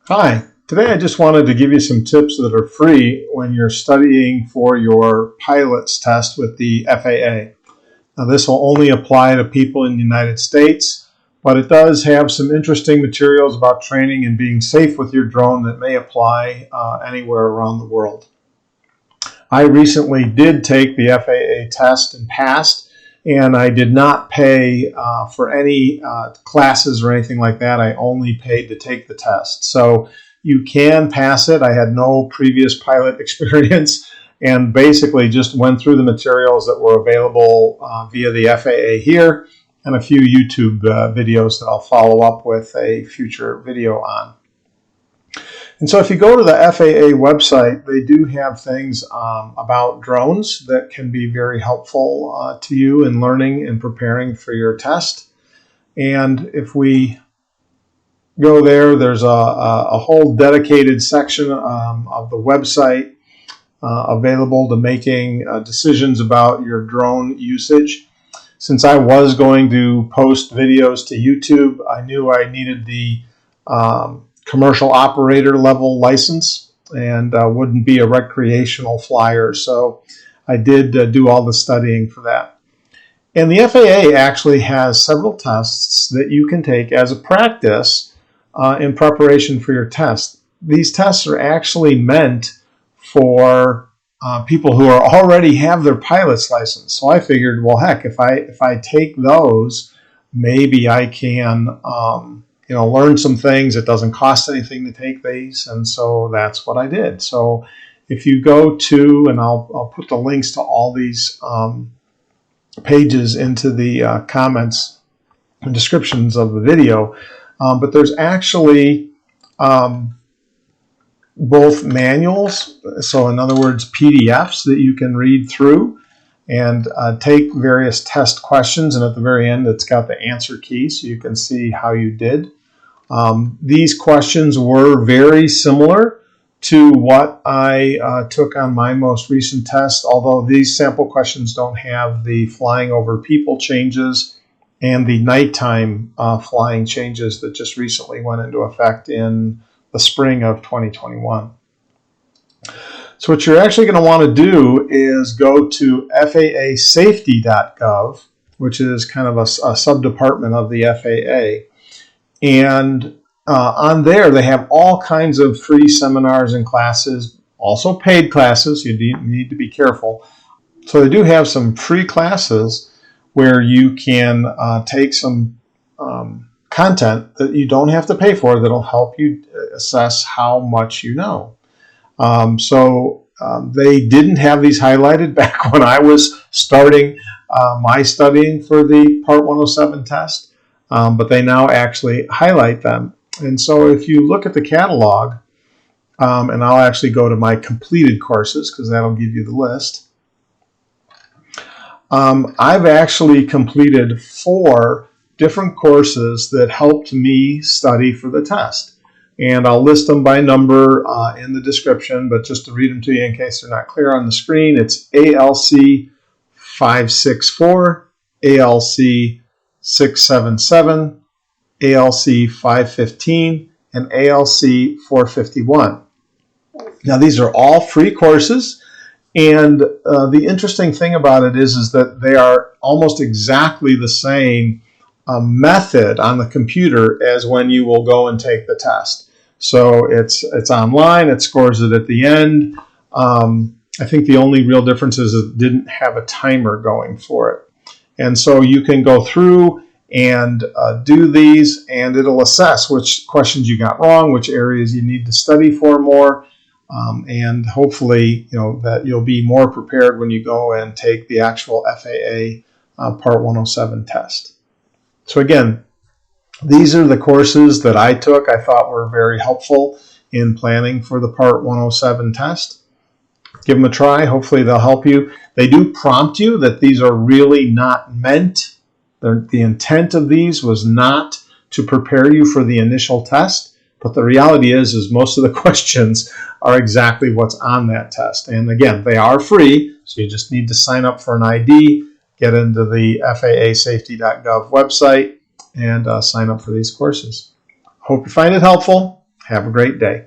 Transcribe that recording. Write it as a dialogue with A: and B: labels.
A: Hi, today I just wanted to give you some tips that are free when you're studying for your pilot's test with the FAA. Now, this will only apply to people in the United States, but it does have some interesting materials about training and being safe with your drone that may apply anywhere around the world. I recently did take the FAA test and passed, and I did not pay for any classes or anything like that. I only paid to take the test. So you can pass it. I had no previous pilot experience and basically just went through the materials that were available via the FAA here and a few YouTube videos that I'll follow up with a future video on. And so if you go to the FAA website, they do have things about drones that can be very helpful to you in learning and preparing for your test. And if we go there, there's a whole dedicated section of the website available to making decisions about your drone usage. Since I was going to post videos to YouTube, I knew I needed the commercial operator level license and wouldn't be a recreational flyer. So I did do all the studying for that. And the FAA actually has several tests that you can take as a practice in preparation for your test. These tests are actually meant for people who already have their pilot's license. So I figured, well, heck, if I take those, maybe I can learn some things. It doesn't cost anything to take these, and so that's what I did. So if you go to, and I'll put the links to all these pages into the comments and descriptions of the video, but there's actually both manuals, so in other words PDFs that you can read through and take various test questions, and at the very end it's got the answer key so you can see how you did. These questions were very similar to what I took on my most recent test, although these sample questions don't have the flying over people changes and the nighttime flying changes that just recently went into effect in the spring of 2021. So what you're actually going to want to do is go to FAAsafety.gov, which is kind of a sub-department of the FAA. And on there, they have all kinds of free seminars and classes, also paid classes. You need to be careful. So they do have some free classes where you can take some content that you don't have to pay for that'll help you assess how much you know. They didn't have these highlighted back when I was starting my studying for the Part 107 test. But they now actually highlight them. And so if you look at the catalog, and I'll actually go to my completed courses because that'll give you the list. I've actually completed 4 different courses that helped me study for the test. And I'll list them by number in the description, but just to read them to you in case they're not clear on the screen, it's ALC-564, ALC-677, ALC-515, and ALC-451. Now these are all free courses, and the interesting thing about it is that they are almost exactly the same method on the computer as when you will go and take the test. So it's online, it scores it at the end. I think the only real difference is it didn't have a timer going for it. And so you can go through and do these, and it'll assess which questions you got wrong, which areas you need to study for more, and hopefully that you'll be more prepared when you go and take the actual FAA Part 107 test. So again, these are the courses that I took I thought were very helpful in planning for the Part 107 test. Give them a try. Hopefully they'll help you. They do prompt you that these are really not meant. The intent of these was not to prepare you for the initial test, but the reality is most of the questions are exactly what's on that test. And again, they are free, so you just need to sign up for an ID, get into the FAAsafety.gov website, and sign up for these courses. Hope you find it helpful. Have a great day.